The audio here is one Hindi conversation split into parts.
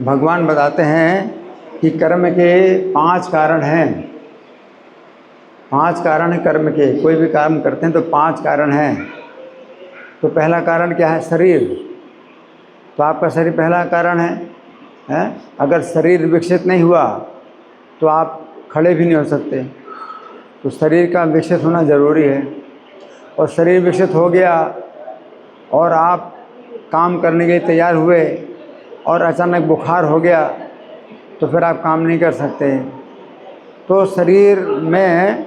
भगवान बताते हैं कि कर्म के 5 कारण हैं। 5 कारण हैं कर्म के। कोई भी काम करते हैं तो 5 कारण हैं। तो पहला कारण क्या है? शरीर। तो आपका शरीर पहला कारण है? अगर शरीर विकसित नहीं हुआ तो आप खड़े भी नहीं हो सकते। तो शरीर का विकसित होना ज़रूरी है। और शरीर विकसित हो गया और आप काम करने के लिए तैयार हुए और अचानक बुखार हो गया तो फिर आप काम नहीं कर सकते। तो शरीर में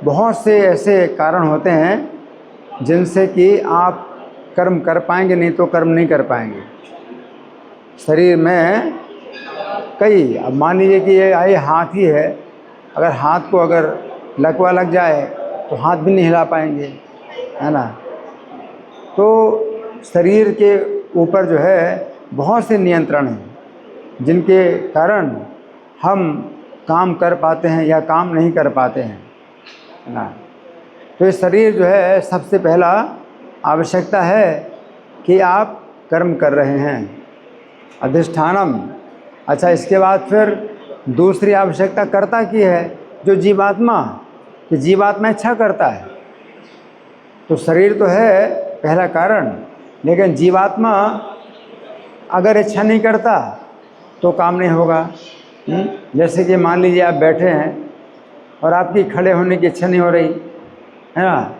बहुत से ऐसे कारण होते हैं जिनसे कि आप कर्म कर पाएंगे, नहीं तो कर्म नहीं कर पाएंगे। शरीर में कई, अब मान लीजिए कि ये हाथ ही है, अगर हाथ को अगर लकवा लग जाए तो हाथ भी नहीं हिला पाएंगे, है ना। तो शरीर के ऊपर जो है बहुत से नियंत्रण हैं जिनके कारण हम काम कर पाते हैं या काम नहीं कर पाते हैं, है ना। तो ये शरीर जो है सबसे पहला आवश्यकता है कि आप कर्म कर रहे हैं, अधिष्ठानम। अच्छा, इसके बाद फिर दूसरी आवश्यकता कर्ता की है, जो जीवात्मा, कि जीवात्मा इच्छा करता है। तो शरीर तो है पहला कारण, लेकिन जीवात्मा अगर इच्छा नहीं करता तो काम नहीं होगा। जैसे कि मान लीजिए आप बैठे हैं और आपकी खड़े होने की इच्छा नहीं हो रही, है ना,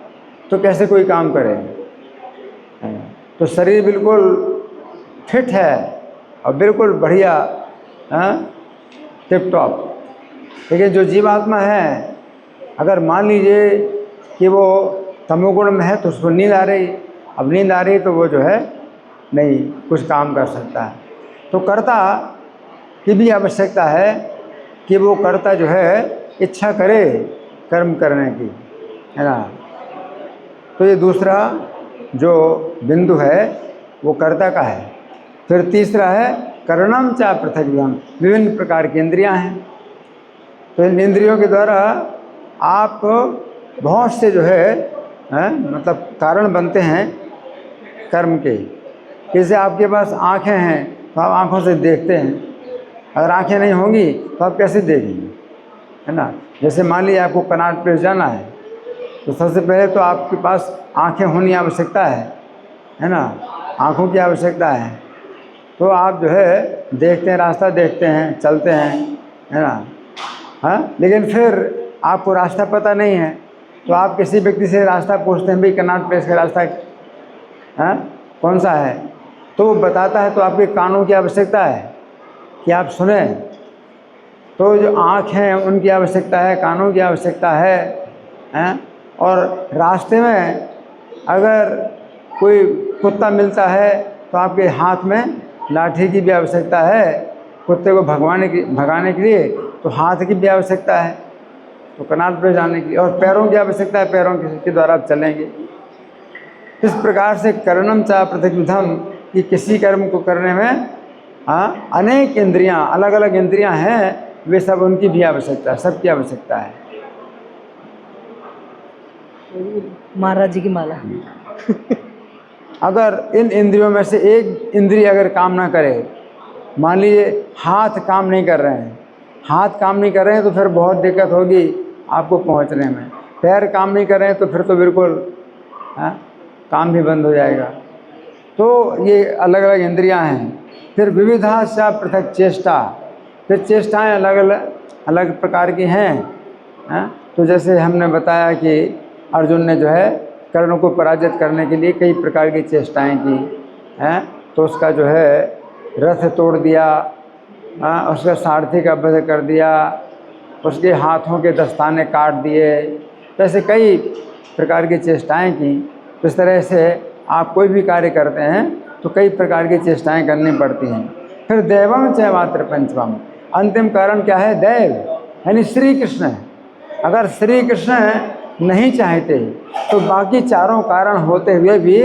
तो कैसे कोई काम करेगा? तो शरीर बिल्कुल फिट है और बिल्कुल बढ़िया, टिप टॉप। लेकिन जो जीवात्मा है, अगर मान लीजिए कि वो तमोगुण में है तो उसको नींद आ रही, अब नींद आ रही तो वो जो है नहीं कुछ काम कर सकता है। तो कर्ता की भी आवश्यकता है कि वो कर्ता जो है इच्छा करे कर्म करने की, है ना। तो ये दूसरा जो बिंदु है वो कर्ता का है। फिर तीसरा है करणम चा पृथग्विधम, विभिन्न प्रकार की इंद्रियां हैं। तो इन इंद्रियों के द्वारा आप बहुत से जो है मतलब कारण बनते हैं कर्म के। जैसे आपके पास आँखें हैं तो आप आँखों से देखते हैं, अगर आँखें नहीं होंगी तो आप कैसे देखेंगे, है ना। जैसे मान लीजिए आपको कनॉट प्लेस जाना है तो सबसे पहले तो आपके पास आँखें होनी आवश्यकता है ना, आँखों की आवश्यकता है। तो आप जो है देखते हैं, रास्ता देखते हैं, चलते हैं, है ना। हाँ, लेकिन फिर आपको रास्ता पता नहीं है तो आप किसी व्यक्ति से रास्ता पूछते हैं, भाई कनॉट प्लेस का रास्ता कौन सा है, तो वो बताता है। तो आपके कानों की आवश्यकता है कि आप सुने। तो जो आँख हैं उनकी आवश्यकता है, कानों की आवश्यकता है। और रास्ते में अगर कोई कुत्ता मिलता है तो आपके हाथ में लाठी की भी आवश्यकता है, कुत्ते को भगाने के लिए तो हाथ की भी आवश्यकता है, तो कनाट पे जाने की। और पैरों की आवश्यकता है, पैरों के द्वारा आप चलेंगे। इस प्रकार से कर्णम चा पृथग्विधम, कि किसी कर्म को करने में अनेक इंद्रियां, अलग अलग इंद्रियां हैं, वे सब उनकी भी आवश्यकता है, सबकी आवश्यकता है। महाराज जी की माला। अगर इन इंद्रियों में से एक इंद्रिय अगर काम ना करे, मान लीजिए हाथ काम नहीं कर रहे हैं, हाथ काम नहीं कर रहे हैं तो फिर बहुत दिक्कत होगी आपको पहुंचने में। पैर काम नहीं कर रहे हैं तो फिर तो बिल्कुल काम भी बंद हो जाएगा। तो ये अलग अलग इंद्रियां हैं। फिर विविधा सा पृथक चेष्टा, फिर चेष्टाएं अलग प्रकार की हैं। तो जैसे हमने बताया कि अर्जुन ने जो है कर्ण को पराजित करने के लिए कई प्रकार की चेष्टाएं की हैं। तो उसका जो है रथ तोड़ दिया, उसका सारथी का वध कर दिया, उसके हाथों के दस्ताने काट दिए। तो ऐसे कई प्रकार की चेष्टाएं की। तो इस तरह से आप कोई भी कार्य करते हैं तो कई प्रकार की चेष्टाएं करनी पड़ती हैं। फिर दैवम च मात्र पंचमम, अंतिम कारण क्या है? दैव, यानी श्री कृष्ण है। अगर श्री कृष्ण नहीं चाहते तो बाकी चारों कारण होते हुए भी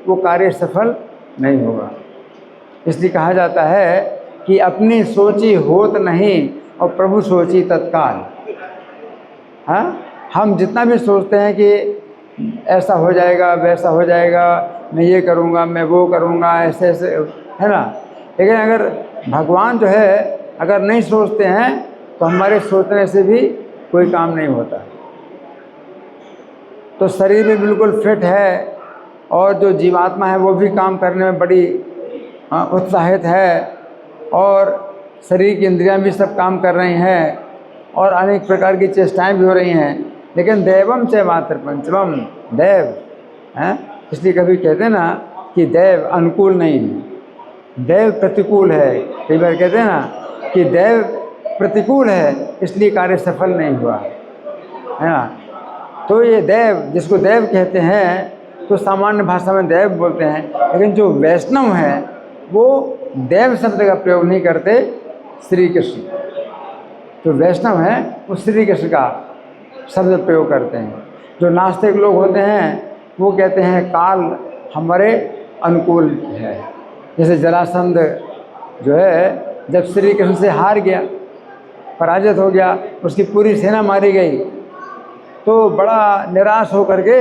वो कार्य सफल नहीं होगा। इसलिए कहा जाता है कि अपनी सोची होत नहीं और प्रभु सोची तत्काल। हम जितना भी सोचते हैं कि ऐसा हो जाएगा, वैसा हो जाएगा, मैं ये करूँगा, मैं वो करूँगा, ऐसे ऐसे, है ना, लेकिन अगर भगवान जो है अगर नहीं सोचते हैं तो हमारे सोचने से भी कोई काम नहीं होता। तो शरीर भी बिल्कुल फिट है और जो जीवात्मा है वो भी काम करने में बड़ी उत्साहित है, और शरीर की इंद्रियां भी सब काम कर रही हैं और अनेक प्रकार की चेष्टाएं भी हो रही हैं। लेकिन दैवम च मात्र पंचमम, दैव हैं, इसलिए कभी कहते हैं ना कि दैव अनुकूल नहीं है, दैव प्रतिकूल है। कई बार कहते हैं ना कि दैव प्रतिकूल है इसलिए कार्य सफल नहीं हुआ, है ना। तो ये दैव, जिसको दैव कहते हैं तो सामान्य भाषा में दैव बोलते हैं, लेकिन जो वैष्णव है वो देव शब्द का प्रयोग नहीं करते, श्री कृष्ण। जो वैष्णव हैं वो श्री कृष्ण का शब्द प्रयोग करते हैं। जो नास्तिक लोग होते हैं वो कहते हैं काल हमारे अनुकूल है। जैसे जरासंध जो है जब श्री कृष्ण से हार गया, पराजित हो गया, उसकी पूरी सेना मारी गई, तो बड़ा निराश होकर के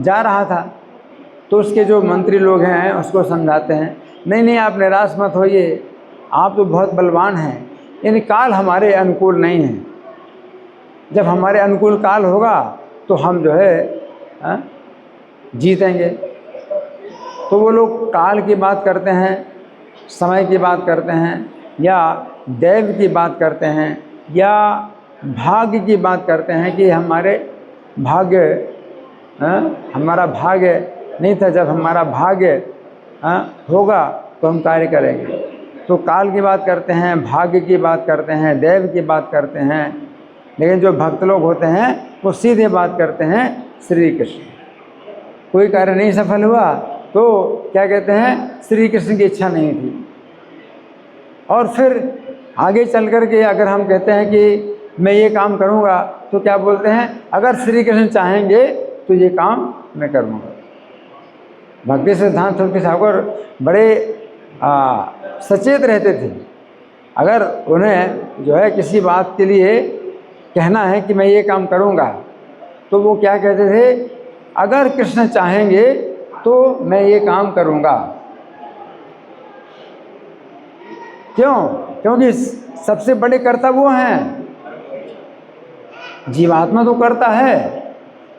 जा रहा था। तो उसके जो मंत्री लोग हैं उसको समझाते हैं, नहीं नहीं आप निराश मत होइए, आप तो बहुत बलवान हैं, यानी काल हमारे अनुकूल नहीं है। जब हमारे अनुकूल काल होगा तो हम जो है जीतेंगे। तो वो लोग काल की बात करते हैं, समय की बात करते हैं, या दैव की बात करते हैं, या भाग्य की बात करते हैं कि हमारे भाग्य, हमारा भाग्य नहीं था, जब हमारा भाग्य होगा तो हम कार्य करेंगे। तो काल की बात करते हैं, भाग्य की बात करते हैं, दैव की बात करते हैं। लेकिन जो भक्त लोग होते हैं वो सीधे बात करते हैं श्री कृष्ण। कोई कार्य नहीं सफल हुआ तो क्या कहते हैं, श्री कृष्ण की इच्छा नहीं थी। और फिर आगे चल कर के अगर हम कहते हैं कि मैं ये काम करूँगा तो क्या बोलते हैं, अगर श्री कृष्ण चाहेंगे तो ये काम मैं करूँगा। भक्ति सिद्धांत सरस्वती ठाकुर बड़े सचेत रहते थे। अगर उन्हें जो है किसी बात के लिए कहना है कि मैं ये काम करूँगा तो वो क्या कहते थे, अगर कृष्ण चाहेंगे तो मैं ये काम करूँगा। क्यों? क्योंकि सबसे बड़े कर्ता वो हैं। जीवात्मा तो करता है,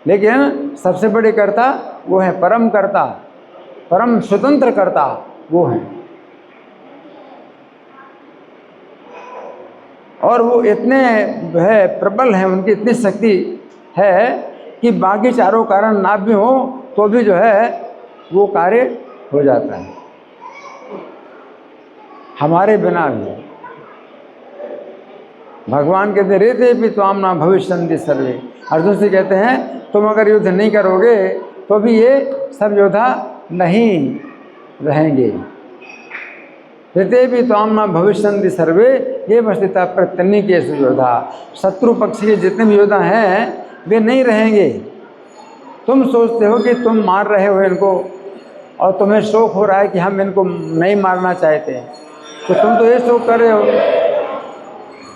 लेकिन सबसे बड़े कर्ता वो है, परम कर्ता, परम स्वतंत्र कर्ता वो हैं। और वो इतने है प्रबल हैं, उनकी इतनी शक्ति है कि बाकी चारों कारण ना भी हो तो भी जो है वो कार्य हो जाता है, हमारे बिना भी। भगवान कहते हैं रेते भी त्वाम ना भविष्यन्ति सर्वे। अर्जुन से कहते हैं तुम अगर युद्ध नहीं करोगे तो भी ये सब योद्धा नहीं रहेंगे। रेते भी त्वाम ना भविष्यन्ति सर्वे ये वस्तुतः प्रत्यन्नी के योद्धा। शत्रु पक्ष के जितने भी योद्धा हैं वे नहीं रहेंगे। तुम सोचते हो कि तुम मार रहे हो इनको और तुम्हें शौक हो रहा है कि हम इनको नहीं मारना चाहते, तो तुम तो ये शौक कर रहे हो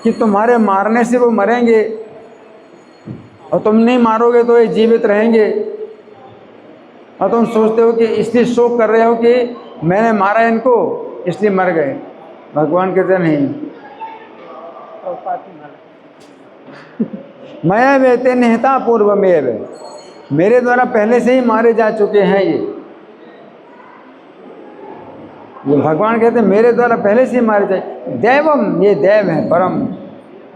कि तुम्हारे मारने से वो मरेंगे और तुम नहीं मारोगे तो ये जीवित रहेंगे। और तुम सोचते हो कि इसलिए शोक कर रहे हो कि मैंने मारा इनको इसलिए मर गए। भगवान कहते नहीं, मैं वेते निहता पूर्वमेव, मेरे द्वारा पहले से ही मारे जा चुके हैं ये भगवान कहते हैं मेरे द्वारा पहले से ही मारे जाए। दैवम, ये देव है, परम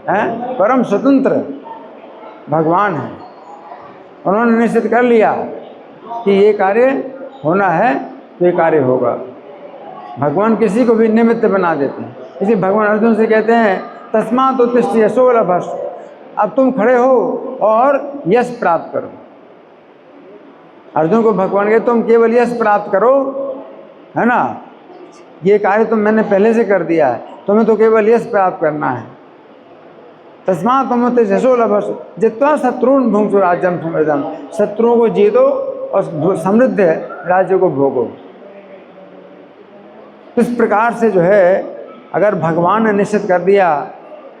है, परम स्वतंत्र भगवान है। उन्होंने निश्चित कर लिया कि ये कार्य होना है तो ये कार्य होगा। भगवान किसी को भी निमित्त बना देते हैं। इसलिए भगवान अर्जुन से कहते हैं तस्मात् उत्तिष्ठ यशो लभस्व, अब तुम खड़े हो और यश प्राप्त करो। अर्जुन को भगवान कहते तुम केवल यश प्राप्त करो, है ना, ये कार्य तो मैंने पहले से कर दिया है, तुम्हें तो केवल यश प्राप्त करना है। तस्मात् तुम यशो लभस्व जित्वा शत्रुन भुंक्ष्व राज्यम समृद्धम, शत्रुओं को जीतो और समृद्ध राज्य को भोगो। इस प्रकार से जो है अगर भगवान ने निश्चित कर दिया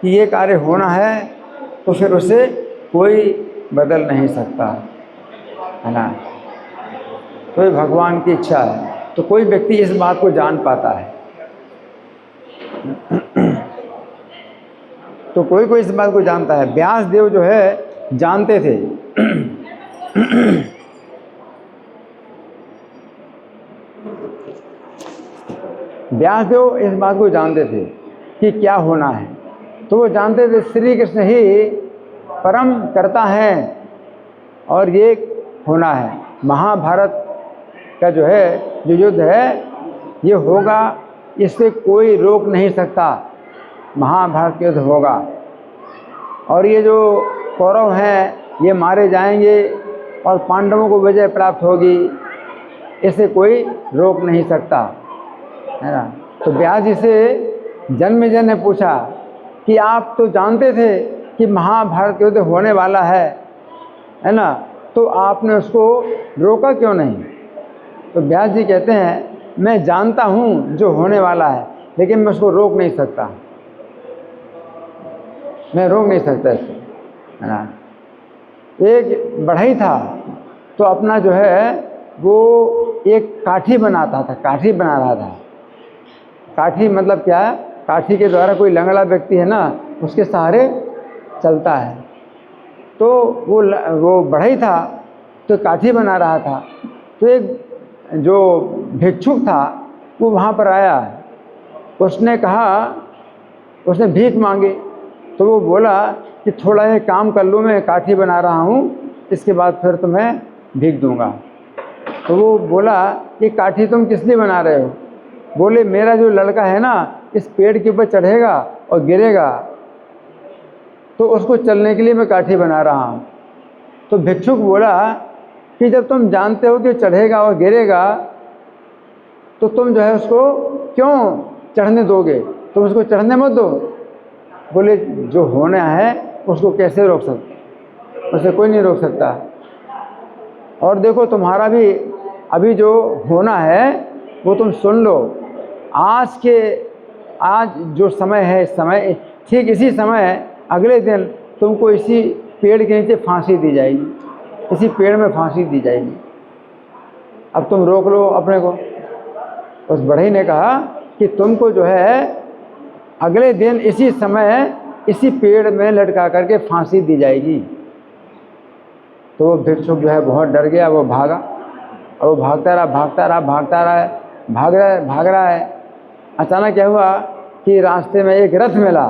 कि ये कार्य होना है तो फिर उसे कोई बदल नहीं सकता, है ना। तो ये भगवान की इच्छा है। तो कोई व्यक्ति इस बात को जान पाता है तो कोई कोई इस बात को जानता है। व्यास देव जो है जानते थे। व्यास देव इस बात को जानते थे कि क्या होना है। तो वो जानते थे श्री कृष्ण ही परम करता है और ये होना है। महाभारत का जो है जो युद्ध है ये होगा, इससे कोई रोक नहीं सकता। महाभारत युद्ध होगा और ये जो कौरव हैं ये मारे जाएंगे और पांडवों को विजय प्राप्त होगी, इसे कोई रोक नहीं सकता, है ना। तो व्यास जी से जन्मेजय ने पूछा कि आप तो जानते थे कि महाभारत युद्ध होने वाला है ना, तो आपने उसको रोका क्यों नहीं? तो व्यास जी कहते हैं मैं जानता हूँ जो होने वाला है, लेकिन मैं उसको रोक नहीं सकता, मैं रोक नहीं सकता इसको, है ना। एक बढ़ई था तो अपना जो है वो एक काठी बनाता था, काठी बना रहा था। काठी मतलब क्या है? काठी के द्वारा कोई लंगड़ा व्यक्ति है ना उसके सहारे चलता है। तो वो बढ़ई था तो काठी बना रहा था। तो एक जो भिक्षुक था वो वहाँ पर आया, उसने कहा, उसने भीख मांगी। तो वो बोला कि थोड़ा ये काम कर लूँ, मैं काठी बना रहा हूँ, इसके बाद फिर तुम्हें भीख दूंगा। तो वो बोला ये काठी तुम किस लिए बना रहे हो? बोले मेरा जो लड़का है ना इस पेड़ के ऊपर चढ़ेगा और गिरेगा, तो उसको चलने के लिए मैं काठी बना रहा हूँ। तो भिक्षुक बोला कि जब तुम जानते हो कि चढ़ेगा और गिरेगा तो तुम जो है उसको क्यों चढ़ने दोगे? तुम उसको चढ़ने मत दो। बोले जो होना है उसको कैसे रोक सकते, उसे कोई नहीं रोक सकता। और देखो तुम्हारा भी अभी जो होना है वो तुम सुन लो। आज जो समय है, इस समय ठीक इसी समय अगले दिन तुमको इसी पेड़ के नीचे फांसी दी जाएगी, इसी पेड़ में फांसी दी जाएगी। अब तुम रोक लो अपने को। उस बढ़ई ने कहा कि तुमको जो है अगले दिन इसी समय इसी पेड़ में लटका करके फांसी दी जाएगी। तो वो भिक्षुक जो है बहुत डर गया, वो भागा और वो भाग रहा है। अचानक क्या हुआ कि रास्ते में एक रथ मिला,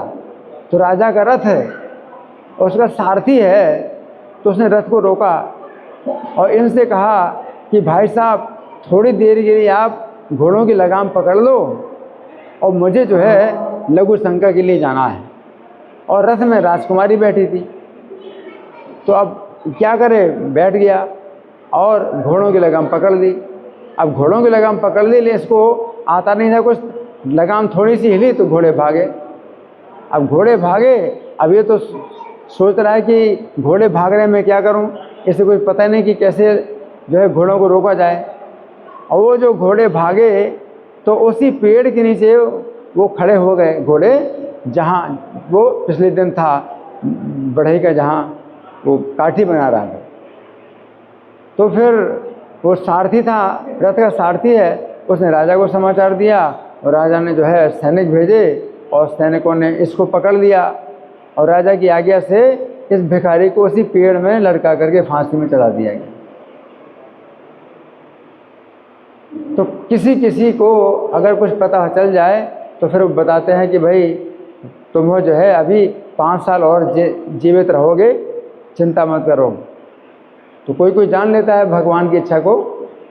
तो राजा का रथ है और उसका सारथी है। तो उसने रथ को रोका और इनसे कहा कि भाई साहब थोड़ी देर के लिए आप घोड़ों की लगाम पकड़ लो और मुझे जो है लघु शंका के लिए जाना है। और रथ में राजकुमारी बैठी थी, तो अब क्या करे, बैठ गया और घोड़ों की लगाम पकड़ ली। अब घोड़ों की लगाम पकड़ ली, लेकिन इसको आता नहीं था कुछ, लगाम थोड़ी सी हिली तो घोड़े भागे। अब घोड़े भागे, अब ये तो सोच रहा है कि घोड़े भाग रहे हैं, मैं क्या करूं, इसे कुछ पता नहीं कि कैसे जो है घोड़ों को रोका जाए। और वो जो घोड़े भागे तो उसी पेड़ के नीचे वो खड़े हो गए घोड़े, जहाँ वो पिछले दिन था बढ़ई का, जहाँ वो काठी बना रहा था। तो फिर वो सारथी था, रथ का सारथी है, उसने राजा को समाचार दिया और राजा ने जो है सैनिक भेजे और सैनिकों ने इसको पकड़ लिया और राजा की आज्ञा से इस भिखारी को उसी पेड़ में लटका करके फांसी में चढ़ा दिया गया। तो किसी को अगर कुछ पता चल जाए तो फिर वो बताते हैं कि भाई तुम जो है अभी 5 साल और जीवित रहोगे, चिंता मत करो। तो कोई जान लेता है भगवान की इच्छा को,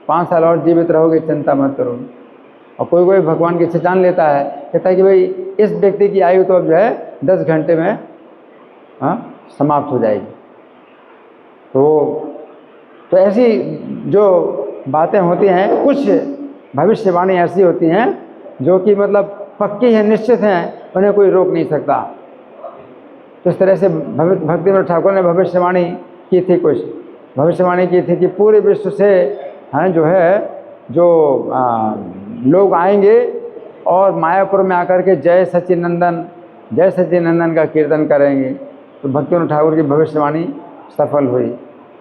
5 साल और जीवित रहोगे, चिंता मत करो। और कोई भगवान की इच्छा जान लेता है, कहता है कि भाई इस व्यक्ति की आयु तो अब जो है 10 घंटे में समाप्त हो जाएगी। तो ऐसी जो बातें होती हैं, कुछ भविष्यवाणी ऐसी होती हैं जो कि मतलब पक्की है, निश्चित हैं, उन्हें कोई रोक नहीं सकता। तो इस तरह से भक्तिविनोद ठाकुर ने भविष्यवाणी की थी, कुछ भविष्यवाणी की थी कि पूरे विश्व से जो है जो लोग आएंगे और मायापुर में आकर के जय सच्चिदानंद का कीर्तन करेंगे। तो भक्तिविनोद ठाकुर की भविष्यवाणी सफल हुई।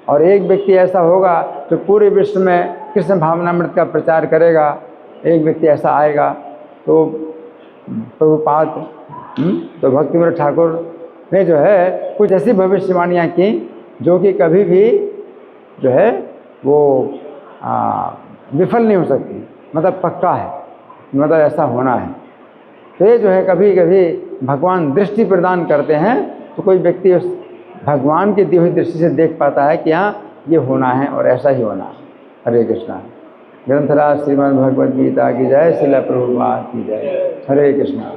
और एक व्यक्ति ऐसा होगा जो पूरे विश्व में कृष्ण भावनामृत का प्रचार करेगा, एक व्यक्ति ऐसा आएगा। तो प्रभुपाद। तो भक्तिविनोद ठाकुर ने जो है कुछ ऐसी भविष्यवाणियाँ की जो कि कभी भी जो है वो विफल नहीं हो सकती, मतलब पक्का है, मतलब ऐसा होना है। तो ये जो है कभी कभी भगवान दृष्टि प्रदान करते हैं तो कोई व्यक्ति उस भगवान की दी हुई दृष्टि से देख पाता है कि हाँ ये होना है और ऐसा ही होना है। हरे कृष्णा। ग्रंथराज श्रीमद् भगवद गीता की जय, श्रील प्रभुपाद की जय। हरे कृष्णा।